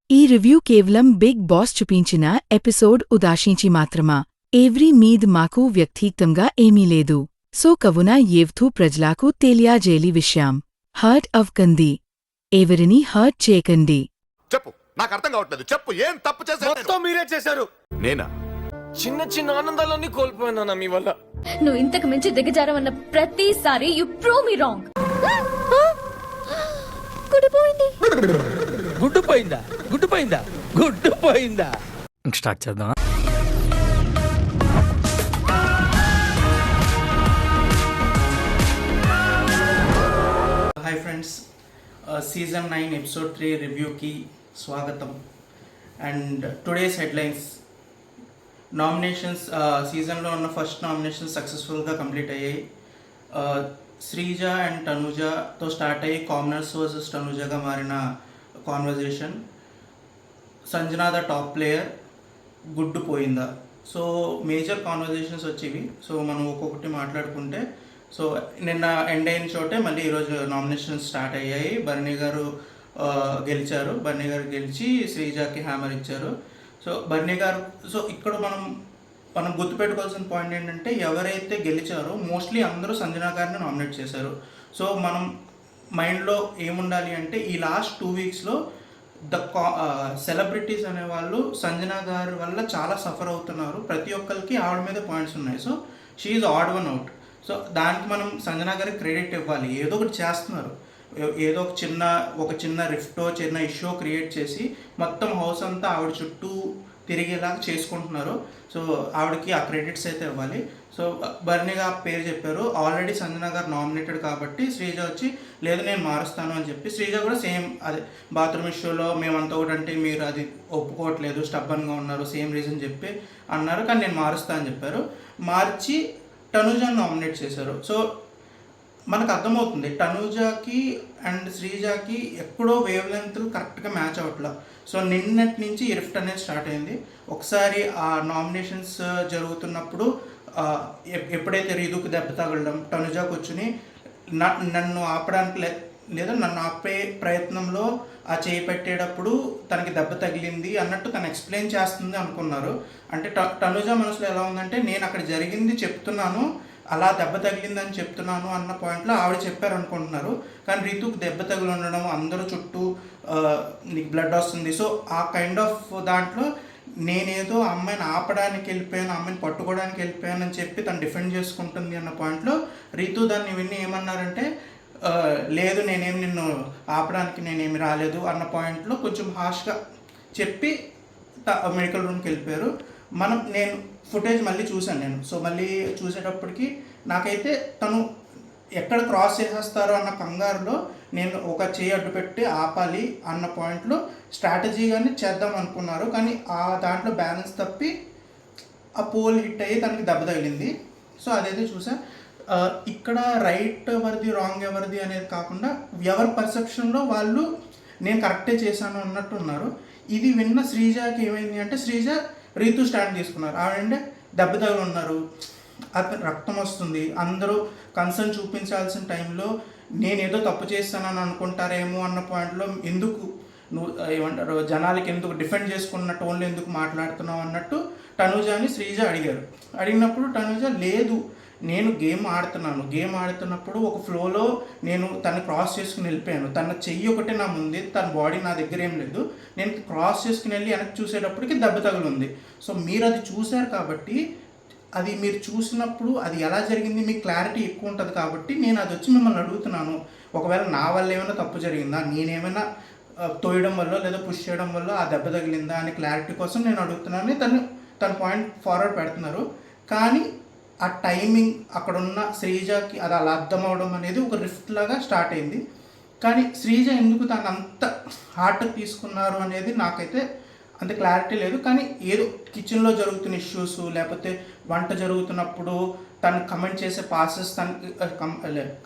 ఈ రివ్యూ కేవలం big boss చూపించిన ఎపిసోడ్ ఉదాశించి మాత్రమా ఎవరి మీద్ మాకు వ్యక్తిగతంగా ఏమీ లేదు. సో కవున ఏవ్థూ ప్రజలకు తెలియజేలి విషయం హర్ట్ అవ్కండి, ఎవరిని హర్ట్ చేయకండి. చెప్పు, నాకు అర్థం కావట్లేదు. చెప్పు, ఏం తప్పు చేశాను? మొత్తం మీరే చేశారు. నేనా? చిన్న చిన్న ఆనందాలన్నీ కోల్పోయినా మీ వల్ల. నువ్వు ఇంతకు మించి దిగజారవన్న ప్రతిసారి యు ప్రూవ్ మీ రాంగ్. గుడ్డు పోయిందా గుడ్డు పోయిందా గుడ్డు పోయిందా స్టార్ట్ చేద్దాం. హాయ్ ఫ్రెండ్స్, సీజన్ 9 ఎపిసోడ్ 3 రివ్యూకి స్వాగతం. And today's headlines. నామినేషన్స్, సీజన్లో ఉన్న ఫస్ట్ నామినేషన్స్ సక్సెస్ఫుల్గా కంప్లీట్ అయ్యాయి. శ్రీజ అండ్ తనూజతో స్టార్ట్ అయ్యి కామనర్స్ వర్సెస్ తనూజగా మారిన conversation. Sanjana the top player, గుడ్డు పోయిందా. సో మేజర్ కాన్వర్జేషన్స్ వచ్చేవి. సో మనం ఒక్కొక్కటి మాట్లాడుకుంటే, సో నిన్న ఎండ్ అయిన చోటే మళ్ళీ ఈరోజు నామినేషన్స్ స్టార్ట్ అయ్యాయి. బర్నీ గారు గెలిచారు. బర్నీ గారు గెలిచి శ్రీజాకి హ్యామర్ ఇచ్చారు. సో బర్నీ గారు, సో ఇక్కడ మనం గుర్తుపెట్టుకోవాల్సిన పాయింట్ ఏంటంటే, ఎవరైతే గెలిచారో మోస్ట్లీ అందరూ సంజనా గారిని నామినేట్ చేశారు. సో మనం మైండ్లో ఏముండాలి అంటే, ఈ లాస్ట్ 2 వీక్స్లో సెలబ్రిటీస్ అనేవాళ్ళు సంజనా గారి వల్ల చాలా సఫర్ అవుతున్నారు. ప్రతి ఒక్కరికి ఆవిడ మీద పాయింట్స్ ఉన్నాయి. So she is odd one out. So దానికి మనం సంజనా గారికి క్రెడిట్ ఇవ్వాలి. ఏదో ఒకటి చేస్తున్నారు. ఏదో ఒక చిన్న రిఫ్టో చిన్న ఇష్యూ క్రియేట్ చేసి మొత్తం హౌస్ అంతా ఆవిడ చుట్టూ తిరిగేలాగా చేసుకుంటున్నారు. సో ఆవిడకి ఆ క్రెడిట్స్ అయితే ఇవ్వాలి. సో బర్నీగా పేరు చెప్పారు. ఆల్రెడీ సంజనా గారు నామినేటెడ్ కాబట్టి శ్రీజ వచ్చి లేదు నేను మారుస్తాను అని చెప్పి, శ్రీజ కూడా సేమ్ అదే బాత్రూమ్ ఇష్యూలో మేమంతా ఒకటి అంటే మీరు అది ఒప్పుకోవట్లేదు, స్టబ్బన్గా ఉన్నారు, సేమ్ రీజన్ చెప్పి అన్నారు. కానీ నేను మారుస్తా అని చెప్పారు. మార్చి తనూజాని నామినేట్ చేశారు. సో మనకు అర్థమవుతుంది తనూజాకి అండ్ శ్రీజాకి ఎక్కడో వేవ్ లెంగ్త్లు కరెక్ట్గా మ్యాచ్ అవ్వట్లా. సో నిన్నటి నుంచి ఈ రిఫ్ట్ అనేది స్టార్ట్ అయింది. ఒకసారి ఆ నామినేషన్స్ జరుగుతున్నప్పుడు ఎప్పుడైతే రీదుకు దెబ్బ తగలడం, తనుజా కూర్చుని నన్ను ఆపడానికి లేదా నన్ను ఆపే ప్రయత్నంలో ఆ చేయి పెట్టేటప్పుడు తనకి దెబ్బ తగిలింది అన్నట్టు తను ఎక్స్ప్లెయిన్ చేస్తుంది అనుకున్నారు. అంటే తనుజా మనసులో ఎలా ఉందంటే, నేను అక్కడ జరిగింది చెప్తున్నాను, అలా దెబ్బ తగిలిందని చెప్తున్నాను అన్న పాయింట్లో ఆవిడ చెప్పారు అనుకుంటున్నారు. కానీ రీతుకు దెబ్బ తగిలి ఉండడం, అందరూ చుట్టూ నీకు బ్లడ్ వస్తుంది, సో ఆ కైండ్ ఆఫ్ దాంట్లో నేనేదో అమ్మాయిని ఆపడానికి వెళ్ళిపోయాను, అమ్మాయిని పట్టుకోవడానికి వెళ్ళిపోయాను అని చెప్పి తను డిఫెండ్ చేసుకుంటుంది అన్న పాయింట్లో రీతు దాన్ని విని ఏమన్నారంటే, లేదు నేనేమి నిన్ను ఆపడానికి నేనేమి రాలేదు అన్న పాయింట్లో కొంచెం హార్ష్గా చెప్పి మెడికల్ రూమ్కి వెళ్ళిపోయారు. నేను ఫుటేజ్ మళ్ళీ చూశాను నేను. సో మళ్ళీ చూసేటప్పటికి నాకైతే తను ఎక్కడ క్రాస్ చేసేస్తారో అన్న కంగారులో నేను ఒక చేయి అడ్డు పెట్టి ఆపాలి అన్న పాయింట్లో స్ట్రాటజీగానే చేద్దాం అనుకున్నారు. కానీ ఆ దాంట్లో బ్యాలెన్స్ తప్పి ఆ పోల్ హిట్ అయ్యి తనకి దెబ్బ తగిలింది. సో అదైతే చూసా. ఇక్కడ రైట్ ఎవరిది రాంగ్ ఎవరిది అనేది కాకుండా ఎవరి పర్సెప్షన్లో వాళ్ళు నేను కరెక్టే చేశాను అన్నట్టు ఉన్నారు. ఇది విన్న శ్రీజాకి ఏమైంది అంటే, శ్రీజ రీతు స్టాండ్ తీసుకున్నారు. ఆవిడంటే దెబ్బ తగిలి ఉన్నారు, అతను రక్తం వస్తుంది, అందరూ కన్సర్న్ చూపించాల్సిన టైంలో నేనేదో తప్పు చేస్తానని అనుకుంటారేమో అన్న పాయింట్లో ఎందుకు నువ్వు ఏమంటారు జనాలకి ఎందుకు డిఫెండ్ చేసుకున్న టోన్లో ఎందుకు మాట్లాడుతున్నావు అన్నట్టు తనూజాని శ్రీజ అడిగారు. అడిగినప్పుడు తనూజ లేదు నేను గేమ్ ఆడుతున్నప్పుడు ఒక ఫ్లోలో నేను తను క్రాస్ చేసుకుని వెళ్ళిపోయాను, తన చెయ్యి ఒకటే నా ముందే, తన బాడీ నా దగ్గర ఏం లేదు, నేను క్రాస్ చేసుకుని వెళ్ళి వెనక్కి చూసేటప్పటికి దెబ్బ తగులుంది. సో మీరు అది చూశారు కాబట్టి, అది మీరు చూసినప్పుడు అది ఎలా జరిగింది మీకు క్లారిటీ ఎక్కువ ఉంటుంది కాబట్టి నేను అది వచ్చి మిమ్మల్ని అడుగుతున్నాను. ఒకవేళ నా వల్ల ఏమైనా తప్పు జరిగిందా, నేనేమైనా తోయడం వల్ల లేదా పుష్ చేయడం వల్ల ఆ దెబ్బ తగిలిందా అనే క్లారిటీ కోసం నేను అడుగుతున్నాను. తన పాయింట్ ఫార్వర్డ్ పెడుతున్నారు. కానీ ఆ టైమింగ్ అక్కడున్న శ్రీజకి అది అలా అర్థం అవడం అనేది ఒక రిఫ్ట్ లాగా స్టార్ట్ అయింది. కానీ శ్రీజ ఎందుకు తను అంత హార్ట్ తీసుకున్నారు అనేది నాకైతే అంత క్లారిటీ లేదు. కానీ ఏదో కిచెన్లో జరుగుతున్న ఇష్యూస్, లేకపోతే వంట జరుగుతున్నప్పుడు తను కమెంట్ చేసే పాసెస్,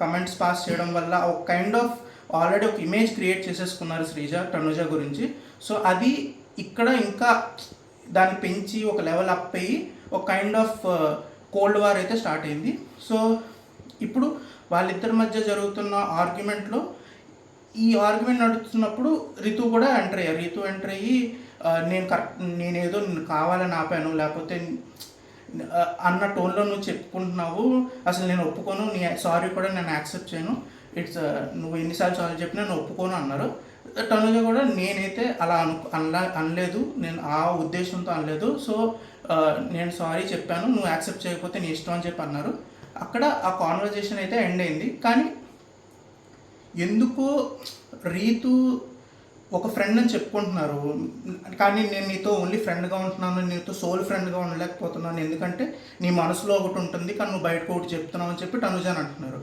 కమెంట్స్ పాస్ చేయడం వల్ల ఒక కైండ్ ఆఫ్ ఆల్రెడీ ఒక ఇమేజ్ క్రియేట్ చేసేసుకున్నారు శ్రీజ తనుజ గురించి. సో అది ఇక్కడ ఇంకా దాన్ని పెంచి ఒక లెవెల్ అప్ అయ్యి ఒక కైండ్ ఆఫ్ కోల్డ్ వార్ అయితే స్టార్ట్ అయింది. సో ఇప్పుడు వాళ్ళిద్దరి మధ్య జరుగుతున్న ఆర్గ్యుమెంట్లో ఈ ఆర్గ్యుమెంట్ నడుస్తున్నప్పుడు రితు కూడా ఎంటర్ అయ్యారు. రితు ఎంటర్ అయ్యి నేనేదో నిన్ను కావాలని ఆపాను, లేకపోతే అన్న టోన్లో నువ్వు చెప్పుకుంటున్నావు, అసలు నేను ఒప్పుకోను, నీ సారీ కూడా నేను యాక్సెప్ట్ చేయను, నువ్వు ఎన్నిసార్లు సారీ చెప్పినా నేను ఒప్పుకోను అన్నారు. తనుజ కూడా నేనైతే అలా అనలేదు, నేను ఆ ఉద్దేశంతో అనలేదు, సో నేను సారీ చెప్పాను, నువ్వు యాక్సెప్ట్ చేయకపోతే నీ ఇష్టం అని చెప్పి అన్నారు. అక్కడ ఆ కాన్వర్జేషన్ అయితే ఎండ్ అయింది. కానీ ఎందుకో రీతు ఒక ఫ్రెండ్ అని చెప్పుకుంటున్నారు, కానీ నేను నీతో ఓన్లీ ఫ్రెండ్గా ఉంటున్నాను, నీతో సోల్ ఫ్రెండ్గా ఉండలేకపోతున్నాను, ఎందుకంటే నీ మనసులో ఒకటి ఉంటుంది కానీ నువ్వు బయటకు ఒకటి చెప్తున్నావు అని చెప్పి తనుజాని అంటున్నారు.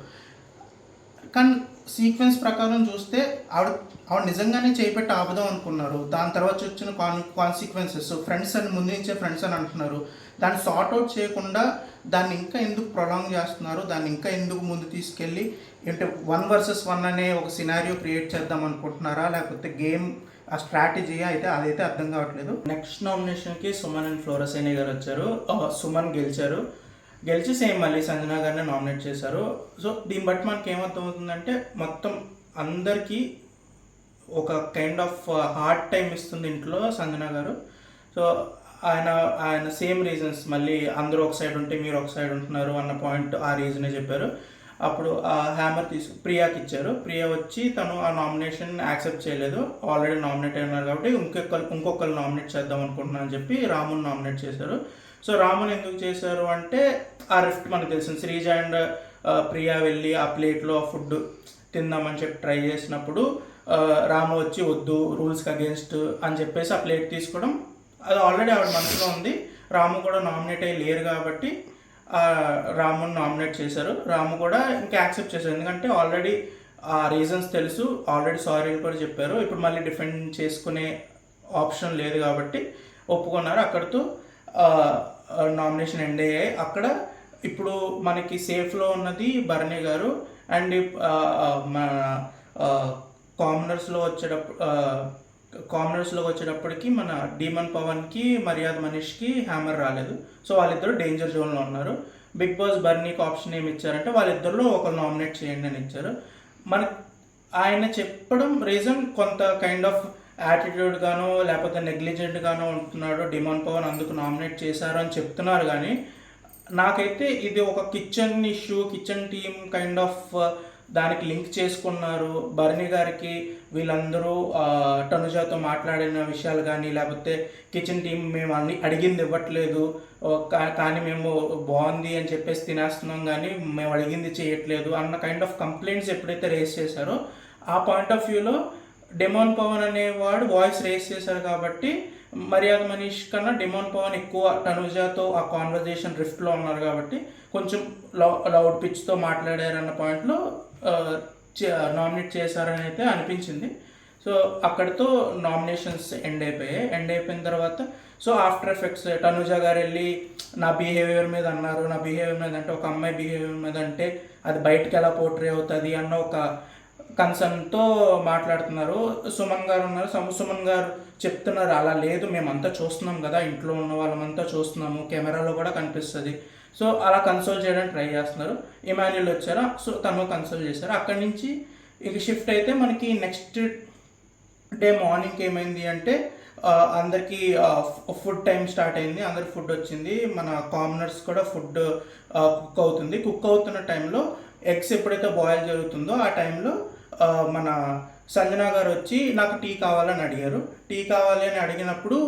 కానీ సీక్వెన్స్ ప్రకారం చూస్తే ఆవిడ నిజంగానే చేపెట్టి ఆపుదాం అనుకున్నారు. దాని తర్వాత వచ్చిన కాన్సిక్వెన్సెస్, ఫ్రెండ్స్ అని ముందు నుంచే ఫ్రెండ్స్ అని అంటున్నారు, దాన్ని సార్ట్ అవుట్ చేయకుండా దాన్ని ఇంకా ఎందుకు ప్రొలాంగ్ చేస్తున్నారు, దాన్ని ఇంకా ఎందుకు ముందు తీసుకెళ్ళి అంటే 1 vs 1 అనే ఒక సినారియో క్రియేట్ చేద్దాం అనుకుంటున్నారా, లేకపోతే గేమ్ ఆ స్ట్రాటజీ అయితే అదైతే అర్థం కావట్లేదు. నెక్స్ట్ నామినేషన్కి సుమన్ అండ్ ఫ్లోరసేని గారు వచ్చారు. సుమన్ గెలిచి సేమ్ మళ్ళీ సంజన గారిని నామినేట్ చేశారు. సో దీన్ని బట్టి మనకి ఏమర్థమవుతుందంటే మొత్తం అందరికీ ఒక కైండ్ ఆఫ్ హార్డ్ టైం ఇస్తుంది ఇంట్లో సంజన గారు. సో ఆయన సేమ్ రీజన్స్, మళ్ళీ అందరూ ఒక సైడ్ ఉంటే మీరు ఒక సైడ్ ఉంటున్నారు అన్న పాయింట్, ఆ రీజనే చెప్పారు. అప్పుడు ఆ హ్యామర్ ప్రియాకి ఇచ్చారు. ప్రియా వచ్చి తను ఆ నామినేషన్ యాక్సెప్ట్ చేయలేదు, ఆల్రెడీ నామినేట్ అయినారు కాబట్టి ఇంకొకరు నామినేట్ చేద్దాం అనుకుంటున్నాను అని చెప్పి రాముని నామినేట్ చేశారు. సో రాముని ఎందుకు చేశారు అంటే ఆ రిఫ్ట్ మనకు తెలిసింది. శ్రీజ అండ్ ప్రియా వెళ్ళి ఆ ప్లేట్లో ఫుడ్ తిందామని చెప్పి ట్రై చేసినప్పుడు రాము వచ్చి వద్దు, రూల్స్కి అగేన్స్ట్ అని చెప్పేసి ఆ ప్లేట్ తీసుకోవడం, అది ఆల్రెడీ ఆవిడ మనసులో ఉంది. రాము కూడా నామినేట్ అయ్యి లేరు కాబట్టి రాముని నామినేట్ చేశారు. రాము కూడా ఇంకా యాక్సెప్ట్ చేశారు, ఎందుకంటే ఆల్రెడీ ఆ రీజన్స్ తెలుసు, ఆల్రెడీ సారీ కూడా చెప్పారు, ఇప్పుడు మళ్ళీ డిఫెండ్ చేసుకునే ఆప్షన్ లేదు కాబట్టి ఒప్పుకున్నారు. అక్కడితో నామినేషన్ ఎండ్ అయ్యాయి. అక్కడ ఇప్పుడు మనకి సేఫ్లో ఉన్నది భరణి గారు అండ్ మన కామనర్స్లో వచ్చేటప్పటికి మన డీమన్ పవన్కి మర్యాద మనీష్కి హ్యామర్ రాలేదు. సో వాళ్ళిద్దరు డేంజర్ జోన్లో ఉన్నారు. బిగ్ బాస్ బర్నీకి ఆప్షన్ ఏమి ఇచ్చారంటే వాళ్ళిద్దరిలో ఒకరు నామినేట్ చేయండి అని ఇచ్చారు. ఆయన చెప్పడం రీజన్ కొంత కైండ్ ఆఫ్ యాటిట్యూడ్ గానో లేకపోతే నెగ్లిజెంట్ గానో ఉంటున్నాడు డిమాన్ పవన్, అందుకు నామినేట్ చేశారు అని చెప్తున్నారు. కానీ నాకైతే ఇది ఒక kitchen issue, kitchen team kind of దానికి లింక్ చేసుకున్నారు. భరణి గారికి వీళ్ళందరూ తనుజాతో మాట్లాడిన విషయాలు కానీ, లేకపోతే కిచెన్ టీం మేము అడిగింది ఇవ్వట్లేదు కానీ మేము బాగుంది అని చెప్పేసి తినేస్తున్నాం కానీ మేము అడిగింది చేయట్లేదు అన్న కైండ్ ఆఫ్ కంప్లైంట్స్ ఎప్పుడైతే రేస్ చేశారో ఆ పాయింట్ ఆఫ్ వ్యూలో డెమోన్ పవన్ అనేవాడు వాయిస్ రేస్ చేశారు కాబట్టి మర్యాద మనీష్ కన్నా డెమోన్ పవన్ ఎక్కువ తనుజాతో ఆ కాన్వర్జేషన్ రిఫ్ట్లో ఉన్నారు కాబట్టి కొంచెం లౌడ్ పిచ్తో మాట్లాడారన్న పాయింట్లో నామినేట్ చేశారని అయితే అనిపించింది. సో అక్కడితో నామినేషన్స్ ఎండ్ అయిపోయిన తర్వాత సో ఆఫ్టర్ ఎఫెక్ట్స్ తనుజా గారు వెళ్ళి నా బిహేవియర్ మీద అన్నారు, నా బిహేవియర్ మీద అంటే ఒక అమ్మాయి బిహేవియర్ మీద అంటే అది బయటకు ఎలా పోర్ట్రే అవుతుంది అన్న ఒక కన్సర్న్తో మాట్లాడుతున్నారు. సుమన్ గారు ఉన్నారు, సుమన్ గారు చెప్తున్నారు అలా లేదు, మేమంతా చూస్తున్నాం కదా, ఇంట్లో ఉన్న వాళ్ళమంతా చూస్తున్నాము, కెమెరాలో కూడా కనిపిస్తుంది, సో అలా కన్సోల్ చేయడానికి ట్రై చేస్తున్నారు. ఇమాన్యుల్ వచ్చారు, సో తను కన్సోల్ చేశారు. అక్కడి నుంచి ఇక షిఫ్ట్ అయితే మనకి నెక్స్ట్ డే మార్నింగ్ ఏమైంది అంటే అందరికీ ఫుడ్ టైం స్టార్ట్ అయింది, అందరికి ఫుడ్ వచ్చింది, మన కామనర్స్ కూడా ఫుడ్ కుక్ అవుతున్న టైంలో ఎగ్స్ ఎప్పుడైతే బాయిల్ జరుగుతుందో ఆ టైంలో మన సంజన గారు వచ్చి నాకు టీ కావాలని అడిగారు. టీ కావాలి అని అడిగినప్పుడు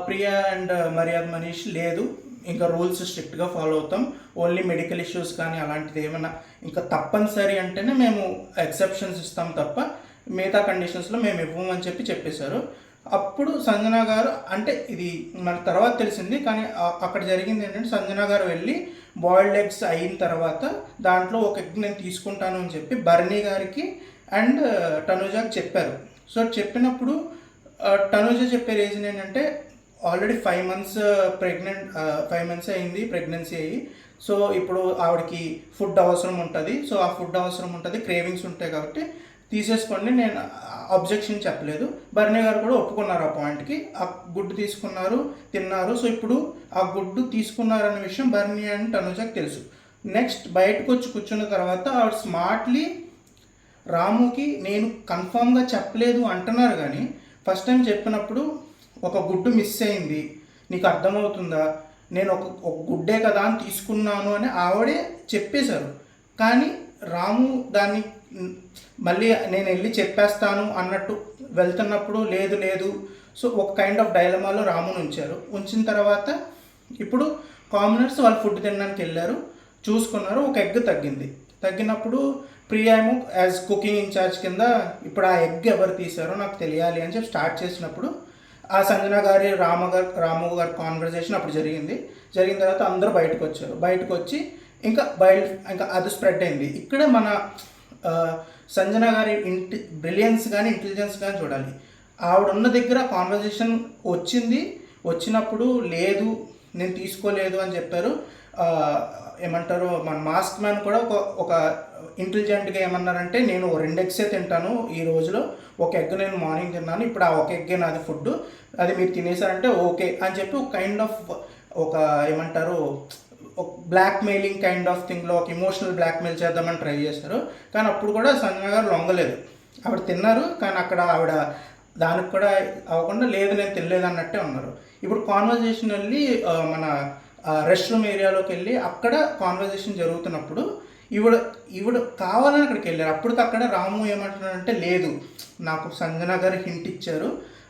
ప్రియా అండ్ మర్యాద మనీష్ లేదు, ఇంకా రూల్స్ స్ట్రిక్ట్గా ఫాలో అవుతాం, ఓన్లీ మెడికల్ ఇష్యూస్ కానీ అలాంటిది ఏమైనా ఇంకా తప్పనిసరి అంటేనే మేము ఎక్సెప్షన్స్ ఇస్తాం తప్ప మిగతా కండిషన్స్లో మేము ఇవ్వమని చెప్పేశారు. అప్పుడు సంజన గారు అంటే ఇది మనకు తర్వాత తెలిసింది కానీ అక్కడ జరిగింది ఏంటంటే సంజన గారు వెళ్ళి బాయిల్డ్ ఎగ్స్ అయిన తర్వాత దాంట్లో ఒక ఎగ్ నేను తీసుకుంటాను అని చెప్పి భరణి గారికి అండ్ తనుజాకి చెప్పారు. సో చెప్పినప్పుడు తనుజ చెప్పే రీజన్ ఏంటంటే ఆల్రెడీ 5 months ప్రెగ్నెంట్, 5 months అయింది ప్రెగ్నెన్సీ అయ్యి, సో ఇప్పుడు ఆవిడకి ఫుడ్ అవసరం ఉంటుంది, సో ఆ ఫుడ్ అవసరం ఉంటుంది, క్రేవింగ్స్ ఉంటాయి కాబట్టి తీసేసుకోండి, నేను అబ్జెక్షన్ చెప్పలేదు. భరణి గారు కూడా ఒప్పుకున్నారు ఆ పాయింట్కి, ఆ గుడ్డు తీసుకున్నారు, తిన్నారు. సో ఇప్పుడు ఆ గుడ్డు తీసుకున్నారనే విషయం భరణి అండ్ తనుజకి తెలుసు. నెక్స్ట్ బయటకు వచ్చి కూర్చున్న తర్వాత ఆవిడ స్మార్ట్లీ రాముకి నేను కన్ఫామ్గా చెప్పలేదు అంటున్నారు, కానీ ఫస్ట్ టైం చెప్పినప్పుడు ఒక గుడ్డు మిస్ అయింది, నీకు అర్థమవుతుందా, నేను ఒక గుడ్డే కదా అని తీసుకున్నాను అని ఆవిడే చెప్పేశారు. కానీ రాము దాన్ని మళ్ళీ నేను వెళ్ళి చెప్పేస్తాను అన్నట్టు వెళ్తున్నప్పుడు లేదు లేదు. సో ఒక కైండ్ ఆఫ్ డైలమాలో రాముని ఉంచారు. ఉంచిన తర్వాత ఇప్పుడు కామనర్స్ వాళ్ళు ఫుడ్ తినడానికి వెళ్ళారు, చూసుకున్నారు, ఒక ఎగ్ తగ్గినప్పుడు ప్రియా ఏమో యాజ్ కుకింగ్ ఇన్ఛార్జ్ కింద ఇప్పుడు ఆ ఎగ్ ఎవరు తీశారో నాకు తెలియాలి అని చెప్పి స్టార్ట్ చేసినప్పుడు ఆ సంజన గారి రాము గారి కాన్వర్జేషన్ అప్పుడు జరిగిన తర్వాత అందరూ బయటకు వచ్చి ఇంకా అది స్ప్రెడ్ అయింది. ఇక్కడ మన సంజన గారి బ్రిలియన్స్ కానీ ఇంటెలిజెన్స్ కానీ చూడాలి. ఆవిడ ఉన్న దగ్గర కాన్వర్జేషన్ వచ్చినప్పుడు లేదు నేను తీసుకోలేదు అని చెప్పారు. ఏమంటారు, మన మాస్క్ మ్యాన్ కూడా ఒక ఇంటెలిజెంట్గా ఏమన్నారంటే, నేను 2 ఎగ్సే తింటాను ఈ రోజులో, ఒక ఎగ్ నేను మార్నింగ్ తిన్నాను, ఇప్పుడు ఆ ఒక ఎగ్గే నాది ఫుడ్, అది మీరు తినేసారంటే ఓకే అని చెప్పి ఒక కైండ్ ఆఫ్ ఒక ఏమంటారు ఒక బ్లాక్ మెయిలింగ్ కైండ్ ఆఫ్ థింగ్లో ఒక ఇమోషనల్ బ్లాక్మెయిల్ చేద్దామని ట్రై చేశారు. కానీ అప్పుడు కూడా సంజన గారు లొంగలేదు. ఆవిడ తిన్నారు, కానీ అక్కడ ఆవిడ దానికి కూడా అవ్వకుండా లేదు నేను తినలేదు అన్నట్టే ఉన్నారు. ఇప్పుడు కాన్వర్జేషన్ వెళ్ళి మన రెస్ట్ రూమ్ ఏరియాలోకి వెళ్ళి అక్కడ కాన్వర్జేషన్ జరుగుతున్నప్పుడు ఈవిడ కావాలని అక్కడికి వెళ్ళారు. అప్పటికక్కడ రాము ఏమంటున్నాడంటే, లేదు నాకు సంజన గారు హింట్ ఇచ్చారు,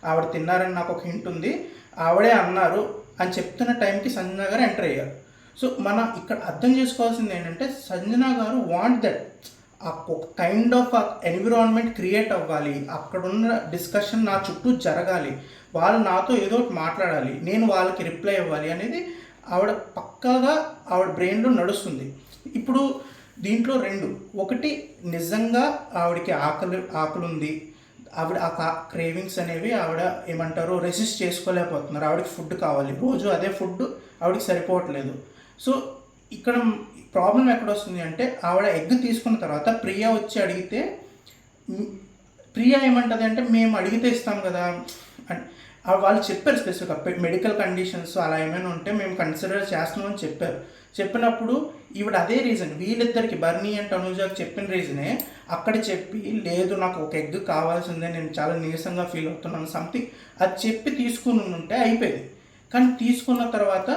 ఆవిడ తిన్నారని నాకు ఒక హింట్ ఉంది, ఆవిడే అన్నారు అని చెప్తున్న టైంకి సంజన గారు ఎంటర్ అయ్యారు. సో మనం ఇక్కడ అర్థం చేసుకోవాల్సింది ఏంటంటే, సంజన గారు వాంట్ దట్ ఒక కైండ్ ఆఫ్ ఎన్విరాన్మెంట్ క్రియేట్ అవ్వాలి, అక్కడున్న డిస్కషన్ నా చుట్టూ జరగాలి, వాళ్ళు నాతో ఏదో ఒకటి మాట్లాడాలి, నేను వాళ్ళకి రిప్లై ఇవ్వాలి అనేది ఆవిడ పక్కాగా ఆవిడ బ్రెయిన్లో నడుస్తుంది. ఇప్పుడు దీంట్లో 2, ఒకటి నిజంగా ఆవిడకి ఆకలి ఉంది, ఆవిడ ఆ క్రేవింగ్స్ అనేవి ఆవిడ ఏమంటారు రెసిస్ట్ చేసుకోలేకపోతున్నారు, ఆవిడకి ఫుడ్ కావాలి, రోజు అదే ఫుడ్ ఆవిడకి సరిపోవట్లేదు. సో ఇక్కడ ప్రాబ్లం ఎక్కడ వస్తుంది అంటే, ఆవిడ ఎగ్ తీసుకున్న తర్వాత ప్రియా వచ్చి అడిగితే ప్రియా ఏమంటుంది అంటే, మేము అడిగితే ఇస్తాం కదా అని వాళ్ళు చెప్పారు. స్పెసిఫిక్గా మెడికల్ కండిషన్స్ అలా ఏమైనా ఉంటే మేము కన్సిడర్ చేస్తున్నామని చెప్పినప్పుడు ఈవిడ అదే రీజన్ వీళ్ళిద్దరికి బర్నీ అండ్ తనూజాకి చెప్పిన రీజనే అక్కడ చెప్పి, లేదు నాకు ఒక ఎగ్ కావాల్సిందే, నేను చాలా నీరసంగా ఫీల్ అవుతున్నాను సంథింగ్ అది చెప్పి తీసుకుని ఉంటే అయిపోయింది. కానీ తీసుకున్న తర్వాత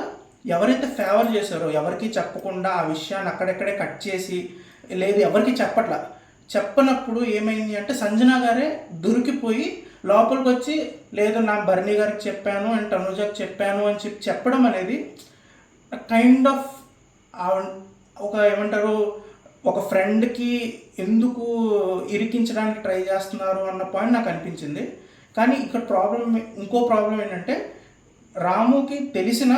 ఎవరైతే ఫేవర్ చేశారో ఎవరికి చెప్పకుండా ఆ విషయాన్ని అక్కడెక్కడే కట్ చేసి, లేదు ఎవరికి చెప్పనప్పుడు ఏమైంది అంటే, సంజన గారే దొరికిపోయి లోపలికి వచ్చి, లేదు నా బర్నీ గారికి చెప్పాను అండ్ తనుజాకి చెప్పాను అని చెప్పడం అనేది కైండ్ ఆఫ్ ఒక ఏమంటారు ఒక ఫ్రెండ్కి ఎందుకు ఇరికించడానికి ట్రై చేస్తున్నారు అన్న పాయింట్ నాకు అనిపించింది. కానీ ఇక్కడ ఇంకో ప్రాబ్లం ఏంటంటే, రాముకి తెలిసిన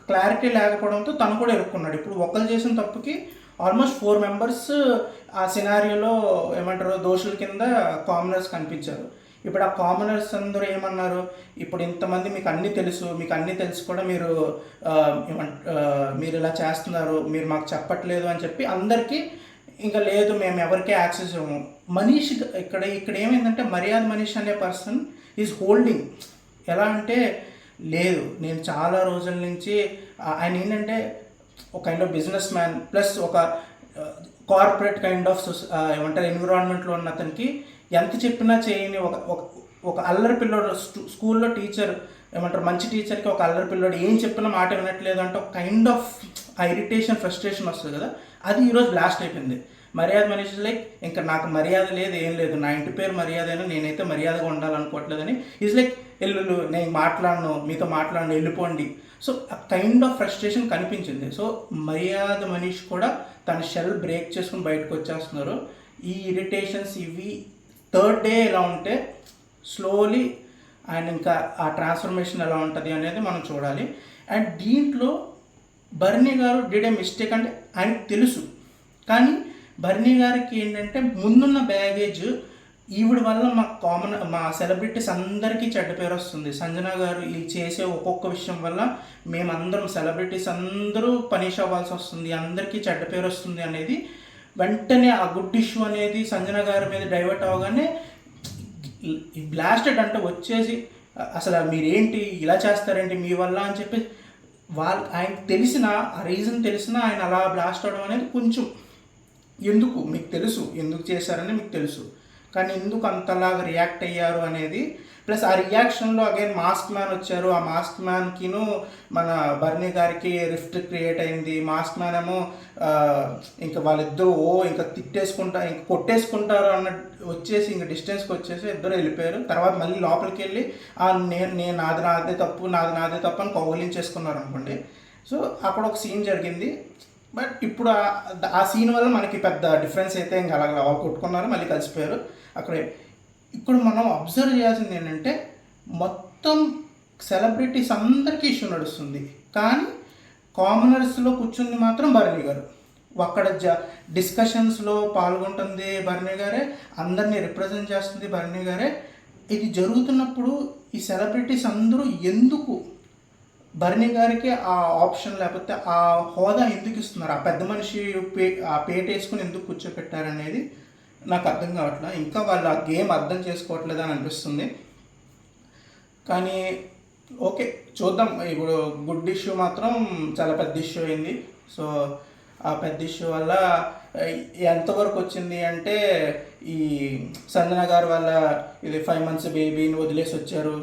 క్లారిటీ లేకపోవడంతో తను కూడా ఇరుక్కున్నాడు. ఇప్పుడు ఒకరు చేసిన తప్పుకి ఆల్మోస్ట్ 4 మెంబర్స్ ఆ సినారియోలో ఏమంటారు దోషుల కింద కామనర్స్ కనిపించారు. ఇప్పుడు ఆ కామనర్స్ అందరూ ఏమన్నారు, ఇప్పుడు ఇంతమంది మీకు అన్నీ తెలుసు కూడా మీరు ఇలా చేస్తున్నారు, మీరు మాకు చెప్పట్లేదు అని చెప్పి అందరికీ ఇంకా లేదు మేము ఎవరికీ యాక్సెస్ ఇవ్వము. మనీష్ ఇక్కడ ఏమైందంటే, మర్యాద మనీష్ అనే పర్సన్ ఈజ్ హోల్డింగ్. ఎలా అంటే, లేదు నేను చాలా రోజుల నుంచి ఆయన ఏంటంటే ఒక kind of business man plus ఒక కార్పొరేట్ కైండ్ ఆఫ్ ఏమంటారు ఎన్విరాన్మెంట్లో ఉన్న అతనికి ఎంత చెప్పినా చేయని ఒక అల్లరి పిల్లోడు, స్కూల్లో టీచర్ ఏమంటారు మంచి టీచర్కి ఒక అల్లరి పిల్లోడు ఏం చెప్పినా మాట వినట్లేదు అంటే ఒక కైండ్ ఆఫ్ ఇరిటేషన్ ఫ్రస్ట్రేషన్ వస్తుంది కదా, అది ఈరోజు బ్లాస్ట్ అయిపోయింది. మర్యాద మనిషి లైక్ ఇంకా నాకు మర్యాద లేదు ఏం లేదు, నా ఇంటి పేరు మర్యాద అయినా నేనైతే మర్యాదగా ఉండాలనుకోవట్లేదని ఈజ్ లైక్ నేను మీతో మాట్లాడను వెళ్ళిపోండి. సో ఆ కైండ్ ఆఫ్ ఫ్రస్ట్రేషన్ కనిపించింది. సో మర్యాద మనిషి కూడా తన షెల్ బ్రేక్ చేసుకుని బయటకు వచ్చేస్తున్నారు. ఈ ఇరిటేషన్స్ ఇవి 3rd డే ఎలా ఉంటే స్లోలీ అండ్ ఇంకా ఆ ట్రాన్స్ఫర్మేషన్ ఎలా ఉంటుంది అనేది మనం చూడాలి. అండ్ దీంట్లో బర్నీ గారు డిడ్ ఏ మిస్టేక్ అంటే ఆయనకు తెలుసు, కానీ బర్నీ గారికి ఏంటంటే ముందున్న బ్యాగేజ్ ఈవిడ వల్ల మా సెలబ్రిటీస్ అందరికీ చెడ్డ పేరు వస్తుంది. సంజన గారు ఈ చేసే ఒక్కొక్క విషయం వల్ల మేమందరం సెలబ్రిటీస్ అందరూ పనిష్ అవ్వాల్సి వస్తుంది, అందరికీ చెడ్డ పేరు వస్తుంది అనేది వెంటనే ఆ గుడ్ ఇష్యూ అనేది సంజన గారి మీద డైవర్ట్ అవ్వగానే బ్లాస్టెడ్ అంటే వచ్చేసి అసలు మీరేంటి ఇలా చేస్తారేంటి మీ వల్ల అని చెప్పి ఆయనకు తెలిసిన ఆ రీజన్ తెలిసినా ఆయన అలా బ్లాస్ట్ అవడం అనేది కొంచెం ఎందుకు మీకు తెలుసు, ఎందుకు చేశారని మీకు తెలుసు, కానీ ఎందుకు అంతలాగా రియాక్ట్ అయ్యారు అనేది. ప్లస్ ఆ రియాక్షన్లో అగైన్ మాస్క్ మ్యాన్ వచ్చారు. ఆ మాస్క్ మ్యాన్కిను మన బర్నీ గారికి రిఫ్ట్ క్రియేట్ అయింది. మాస్క్ మ్యాన్ ఏమో ఇంకా వాళ్ళిద్దరూ ఇంకా తిట్టేసుకుంటా ఇంకా కొట్టేసుకుంటారు అన్న వచ్చేసి ఇంకా డిస్టెన్స్కి వచ్చేసి ఇద్దరు వెళ్ళిపోయారు. తర్వాత మళ్ళీ లోపలికి వెళ్ళి నేను నాదే తప్పు అని కౌగిలించేసుకున్నారు అనుకోండి. సో అక్కడ ఒక సీన్ జరిగింది. బట్ ఇప్పుడు ఆ సీన్ వల్ల మనకి పెద్ద డిఫరెన్స్ అయితే ఇంకా అలాగ వాళ్ళు కొట్టుకున్నారు, మళ్ళీ కలిసిపోయారు అక్కడే. ఇప్పుడు మనం అబ్జర్వ్ చేయాల్సింది ఏంటంటే మొత్తం సెలబ్రిటీస్ అందరికీ ఇష్యూ నడుస్తుంది, కానీ కామనర్స్లో కూర్చుంది మాత్రం బర్నీ గారు. అక్కడ డిస్కషన్స్లో పాల్గొంటుంది బర్నీ గారే, అందరినీ రిప్రజెంట్ చేస్తుంది బర్నీ గారే. ఇది జరుగుతున్నప్పుడు ఈ సెలబ్రిటీస్ అందరూ ఎందుకు బర్నీ గారికి ఆ ఆప్షన్ లేకపోతే ఆ హోదా ఎందుకు ఇస్తున్నారు, ఆ పెద్ద మనిషి ఆ పేట వేసుకుని ఎందుకు కూర్చోపెట్టారనేది నాకు అర్థం కావట్లేదు. ఇంకా వాళ్ళు ఆ గేమ్ అర్థం చేసుకోవట్లేదు అని అనిపిస్తుంది. కానీ ఓకే చూద్దాం. ఇప్పుడు గుడ్ ఇష్యూ మాత్రం చాలా పెద్ద ఇష్యూ అయింది. సో ఆ పెద్ద ఇష్యూ వల్ల ఎంతవరకు వచ్చింది అంటే ఈ సంజన గారు వాళ్ళ ఇది 5 months బేబీని వదిలేసి వచ్చారు.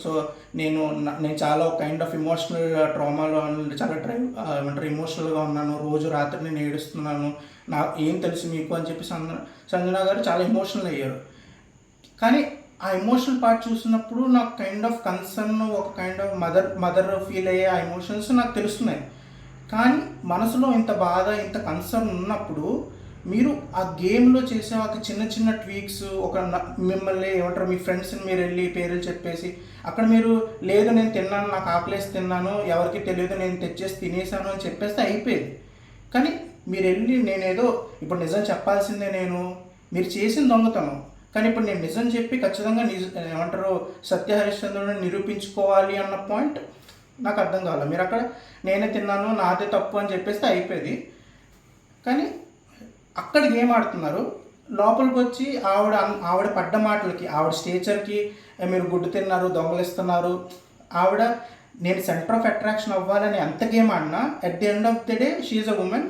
సో నేను చాలా కైండ్ ఆఫ్ ఇమోషనల్ ట్రామాలో చాలా ఏమంటారు ఇమోషనల్గా ఉన్నాను, రోజు రాత్రి నేను ఏడుస్తున్నాను, ఏం తెలుసు మీకు అని చెప్పి సంజన గారు చాలా ఎమోషనల్ అయ్యారు. కానీ ఆ ఎమోషనల్ పార్ట్ చూసినప్పుడు నాకు కైండ్ ఆఫ్ కన్సర్న్, ఒక కైండ్ ఆఫ్ మదర్ ఫీల్ అయ్యే ఆ ఎమోషన్స్ నాకు తెలుస్తున్నాయి. కానీ మనసులో ఇంత బాధ ఇంత కన్సర్న్ ఉన్నప్పుడు మీరు ఆ గేమ్లో చేసే ఒక చిన్న చిన్న ట్వీక్స్, ఒక మిమ్మల్ని ఏమంటారు మీ ఫ్రెండ్స్ని మీరు వెళ్ళి పేర్లు చెప్పేసి అక్కడ మీరు లేదు నేను తిన్నాను, నాకు ఆకలేసి తిన్నాను, ఎవరికి తెలియదు నేను తెచ్చేసి తినేసాను అని చెప్పేస్తే అయిపోయేది. కానీ మీరు వెళ్ళి నేనేదో ఇప్పుడు నిజం చెప్పాల్సిందే, మీరు చేసిన దొంగతనం, కానీ ఇప్పుడు నేను నిజం చెప్పి ఖచ్చితంగా ఏమంటారు సత్య హరిశ్చంద్రుడిని నిరూపించుకోవాలి అన్న పాయింట్ నాకు అర్థం కావాలి. మీరు అక్కడ నేనే తిన్నాను నాదే తప్పు అని చెప్పేస్తే అయిపోయేది. కానీ అక్కడ గేమ్ ఆడుతున్నారు. లోపలికి వచ్చి ఆవిడ పడ్డ మాటలకి, ఆవిడ స్టేచర్కి మీరు గుడ్డు తిన్నారు, దొంగలిస్తున్నారు, ఆవిడ నేను సెంటర్ ఆఫ్ అట్రాక్షన్ అవ్వాలని ఎంత గేమ్ ఆడినా at the end of the day she's a woman.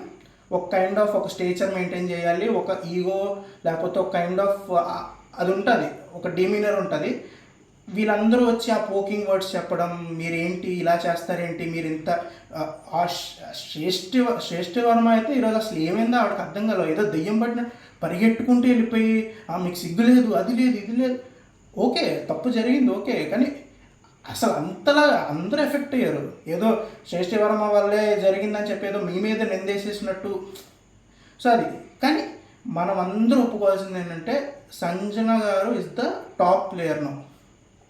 ఒక కైండ్ ఆఫ్ ఒక స్టేచర్ మెయింటైన్ చేయాలి, ఒక ఈగో లేకపోతే ఒక కైండ్ ఆఫ్ అది ఉంటుంది, ఒక డిమీనర్ ఉంటుంది. వీళ్ళందరూ వచ్చి ఆ పోకింగ్ వర్డ్స్ చెప్పడం, మీరేంటి ఇలా చేస్తారేంటి, మీరు ఇంత శ్రేష్ఠ వర్మ అయితే ఈరోజు అసలు ఏమైందో ఆవిడకి అర్థం కాలేదు. ఏదో దెయ్యం పట్టిన పరిగెట్టుకుంటూ వెళ్ళిపోయి మీకు సిగ్గు లేదు, అది లేదు, ఇది లేదు. ఓకే తప్పు జరిగింది ఓకే, కానీ అసలు అంతలా అందరూ ఎఫెక్ట్ అయ్యారు. ఏదో శ్రేష్ఠ వర్మ వల్లే జరిగిందని చెప్పి ఏదో మీ మీద నిందేసేసినట్టు. సో అది కానీ మనం అందరూ ఒప్పుకోవాల్సింది ఏంటంటే సంజన గారు is the top player now.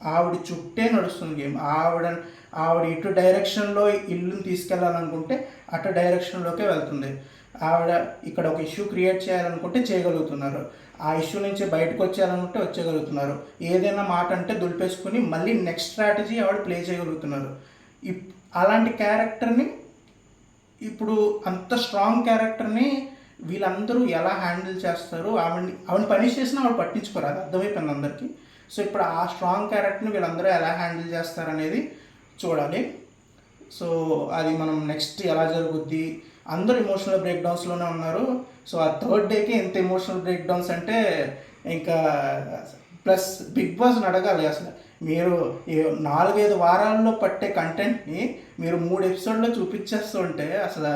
ఆవిడ చుట్టే నడుస్తుంది గేమ్. ఆవిడ ఇటు డైరెక్షన్లో ఇల్లుని తీసుకెళ్ళాలనుకుంటే అటు డైరెక్షన్లోకే వెళ్తుంది. ఆవిడ ఇక్కడ ఒక ఇష్యూ క్రియేట్ చేయాలనుకుంటే చేయగలుగుతున్నారు, ఆ ఇష్యూ నుంచి బయటకు వచ్చేయాలనుకుంటే వచ్చేయగలుగుతున్నారు, ఏదైనా మాట అంటే దులిపేసుకుని మళ్ళీ నెక్స్ట్ స్ట్రాటజీ ఆవిడ ప్లే చేయగలుగుతున్నారు. అలాంటి క్యారెక్టర్ని ఇప్పుడు అంత స్ట్రాంగ్ క్యారెక్టర్ని వీళ్ళందరూ ఎలా హ్యాండిల్ చేస్తారు, ఆవిడ పనిష్ చేసినా ఆవిడ పట్టించుకోరు, అది అర్థమైపోయింది అందరికీ. సో ఇప్పుడు ఆ స్ట్రాంగ్ క్యారెక్టర్ని వీళ్ళందరూ ఎలా హ్యాండిల్ చేస్తారనేది చూడాలి. సో అది మనం నెక్స్ట్ ఎలా జరుగుద్ది. అందరూ ఎమోషనల్ బ్రేక్ డౌన్స్లోనే ఉన్నారు. సో ఆ 3rd డేకి ఎంత ఎమోషనల్ బ్రేక్ డౌన్స్ అంటే ఇంకా ప్లస్ బిగ్ బాస్ని అడగాలి అసలు మీరు 4-5 వారాల్లో పట్టే కంటెంట్ని మీరు 3 ఎపిసోడ్లో చూపించేస్తూ ఉంటే అసలు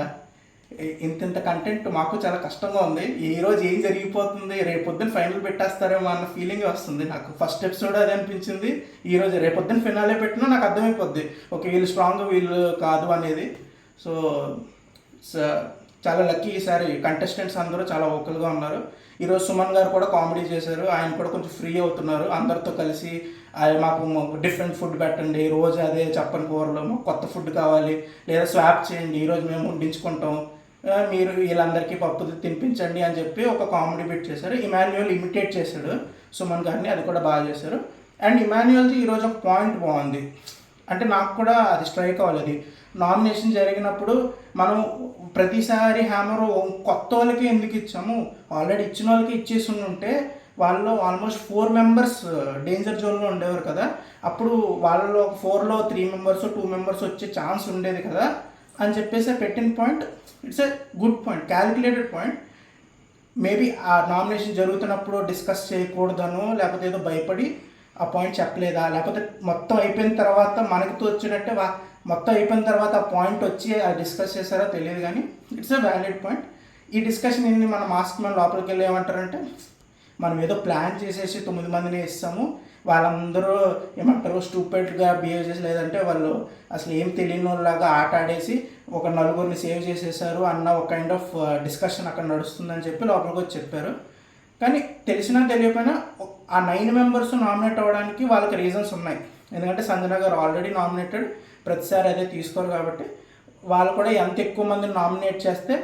ఇంత కంటెంట్ మాకు చాలా కష్టంగా ఉంది. ఈరోజు ఏం జరిగిపోతుంది, రేపొద్దున ఫైనల్ పెట్టేస్తారేమో అన్న ఫీలింగ్ వస్తుంది నాకు. ఫస్ట్ ఎపిసోడ్ అదే అనిపించింది. ఈరోజు రేపొద్దున ఫినాలే పెట్టినా నాకు అర్థమైపోద్ది ఓకే వీళ్ళు స్ట్రాంగ్ వీళ్ళు కాదు అనేది. సో చాలా లక్కీ ఈసారి కంటెస్టెంట్స్ అందరూ చాలా ఓకల్గా ఉన్నారు. ఈరోజు సుమన్ గారు కూడా కామెడీ చేశారు, ఆయన కూడా కొంచెం ఫ్రీ అవుతున్నారు. అందరితో కలిసి మాకు డిఫరెంట్ ఫుడ్ పెట్టండి, రోజు అదే చెప్పని కూరలు, మాకు కొత్త ఫుడ్ కావాలి, లేదా స్వాప్ చేయండి, ఈరోజు మేము వండించుకుంటాం, మీరు వీళ్ళందరికీ పప్పు తినిపించండి అని చెప్పి ఒక కామెడీ బిట్ చేశారు. ఇమాన్యుయల్ ఇమిటేట్ చేశాడు సుమన్ గారిని, అది కూడా బాగా చేశారు. అండ్ ఇమాన్యుయల్ది ఈరోజు ఒక పాయింట్ బాగుంది, అంటే నాకు కూడా అది స్ట్రైక్ అవ్వాలి. అది నామినేషన్ జరిగినప్పుడు మనం ప్రతిసారి హ్యామర్ కొత్త వాళ్ళకి ఎందుకు ఇచ్చాము, ఆల్రెడీ ఇచ్చిన వాళ్ళకి ఇచ్చేసి ఉంటే వాళ్ళు ఆల్మోస్ట్ 4 members డేంజర్ జోన్లో ఉండేవారు కదా. అప్పుడు వాళ్ళలో 4లో 3 members 2 members వచ్చే ఛాన్స్ ఉండేది కదా అని చెప్పేసి పెట్టిన point. It's a good point, calculated point. Maybe ఆ నామినేషన్ జరుగుతున్నప్పుడు డిస్కస్ చేయకూడదనో లేకపోతే ఏదో భయపడి ఆ పాయింట్ చెప్పలేదా, లేకపోతే మొత్తం అయిపోయిన తర్వాత మనకు తోచినట్టే మొత్తం అయిపోయిన తర్వాత ఆ పాయింట్ వచ్చి అది డిస్కస్ చేశారో తెలియదు, కానీ ఇట్స్ ఎ వ్యాలిడ్ పాయింట్. ఈ డిస్కషన్ ఏంటి, మన మాస్క్ మన లోపలికి వెళ్ళి ఏమంటారంటే మనం ఏదో ప్లాన్ చేసేసి 9 మందిని ఇస్తాము, వాళ్ళందరూ ఏమంటారు స్టూపిడ్గా బిహేవ్ చేసి, లేదంటే వాళ్ళు అసలు ఏం తెలియని వాళ్ళలాగా ఆట ఆడేసి ఒక నలుగురిని సేవ్ చేసేసారు అన్న ఒక కైండ్ ఆఫ్ డిస్కషన్ అక్కడ నడుస్తుందని చెప్పి లోపలికి వచ్చి చెప్పారు. కానీ తెలిసినా తెలియకపోయినా ఆ 9 మెంబర్స్ నామినేట్ అవ్వడానికి వాళ్ళకి రీజన్స్ ఉన్నాయి. ఎందుకంటే సంజన గారు ఆల్రెడీ నామినేటెడ్, ప్రతిసారి అదే తీసుకోరు కాబట్టి వాళ్ళు కూడా ఎంత ఎక్కువ మందిని నామినేట్ చేస్తే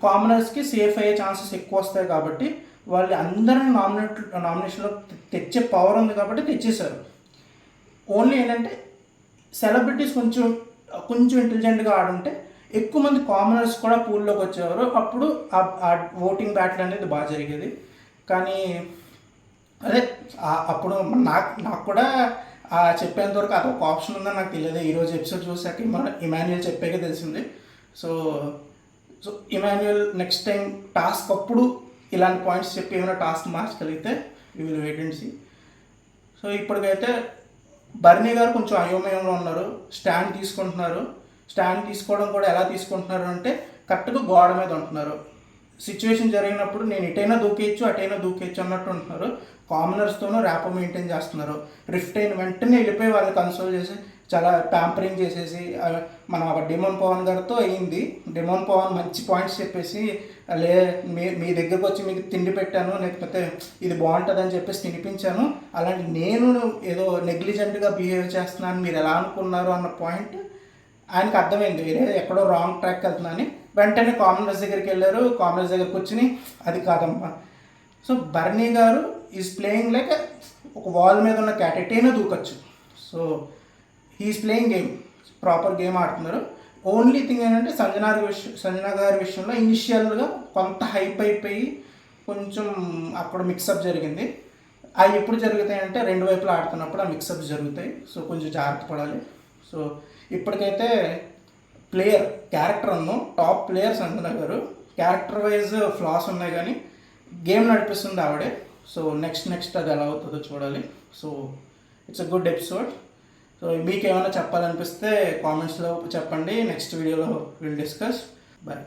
కామనర్స్కి సేఫ్ అయ్యే ఛాన్సెస్ ఎక్కువ వస్తాయి కాబట్టి వాళ్ళు అందరిని నామినేషన్లో తెచ్చే పవర్ ఉంది కాబట్టి తెచ్చేశారు. ఓన్లీ ఏంటంటే సెలబ్రిటీస్ కొంచెం ఇంటెలిజెంట్గా ఆడుంటే ఎక్కువ మంది కామనర్స్ కూడా పూల్లోకి వచ్చేవారు, అప్పుడు ఆ ఓటింగ్ బ్యాటిల్ అనేది బాగా జరిగేది. కానీ అదే అప్పుడు నాకు కూడా చెప్పేంత వరకు అదొక ఆప్షన్ ఉందని నాకు తెలియదు. ఈరోజు ఎపిసోడ్ చూసాక ఇమాన్యుయల్ చెప్పాకే తెలిసింది. So Emmanuel next time task అప్పుడు ఇలాంటి పాయింట్స్ చెప్పి ఏమైనా టాస్క్ మార్చగలిగితే we will wait and see. So ఇప్పటికైతే బర్నీ గారు కొంచెం అయోమయంలో ఉన్నారు, స్టాండ్ తీసుకుంటున్నారు. స్టాండ్ తీసుకోవడం కూడా ఎలా తీసుకుంటున్నారు అంటే కరెక్ట్గా గోడ మీద ఉంటున్నారు. సిచ్యువేషన్ జరిగినప్పుడు నేను ఇటైనా దూకేయచ్చు అటైనా దూకేయచ్చు అన్నట్టు ఉంటున్నారు. కామనర్స్తోనూ ర్యాపో మెయింటైన్ చేస్తున్నారు. రిఫ్ట్ అయిన వెంటనే వెళ్ళిపోయి వాళ్ళని కన్సోల్ చేసి చాలా ప్యాంపరింగ్ చేసేసి మన డిమోన్ పవన్ గారితో అయ్యింది. డిమోన్ పవన్ మంచి పాయింట్స్ చెప్పేసి మీ దగ్గరకు వచ్చి మీకు తిండి పెట్టాను, లేకపోతే ఇది బాగుంటుంది అని చెప్పేసి తినిపించాను, అలాంటి నేను ఏదో నెగ్లిజెంట్గా బిహేవ్ చేస్తున్నాను మీరు ఎలా అనుకున్నారు అన్న పాయింట్ ఆయనకు అర్థమైంది, వేరే ఎక్కడో రాంగ్ ట్రాక్ వెళ్తున్నాను. వెంటనే కామనర్స్ దగ్గరికి వెళ్ళారు. కామనర్స్ దగ్గరికి వచ్చి అది కాదమ్మా. సో బర్నీ గారు ఈజ్ ప్లేయింగ్ లైక్ ఒక వాల్ మీద ఉన్న క్యాట్ ఎటైనా దూకొచ్చు. So he's playing game, proper game ఆడుతున్నారు. ఓన్లీ థింగ్ ఏంటంటే సంజన గారి విషయంలో ఇనిషియల్గా కొంత హైప్ అయిపోయి కొంచెం అక్కడ మిక్సప్ జరిగింది. అవి ఎప్పుడు జరుగుతాయంటే 2 వైపులా ఆడుతున్నప్పుడు ఆ మిక్సప్స్ జరుగుతాయి. సో కొంచెం జాగ్రత్త పడాలి. సో ఇప్పటికైతే క్యారెక్టర్ టాప్ ప్లేయర్ సంజన గారు. క్యారెక్టర్ వైజ్ ఫ్లాస్ ఉన్నాయి కానీ గేమ్ నడిపిస్తుంది ఆవిడే. సో నెక్స్ట్ అది ఎలా అవుతుందో చూడాలి. So it's a good episode. So మీకు ఏమైనా చెప్పాలనిపిస్తే కామెంట్స్లో చెప్పండి. నెక్స్ట్ వీడియోలో విల్ డిస్కస్. బాయ్.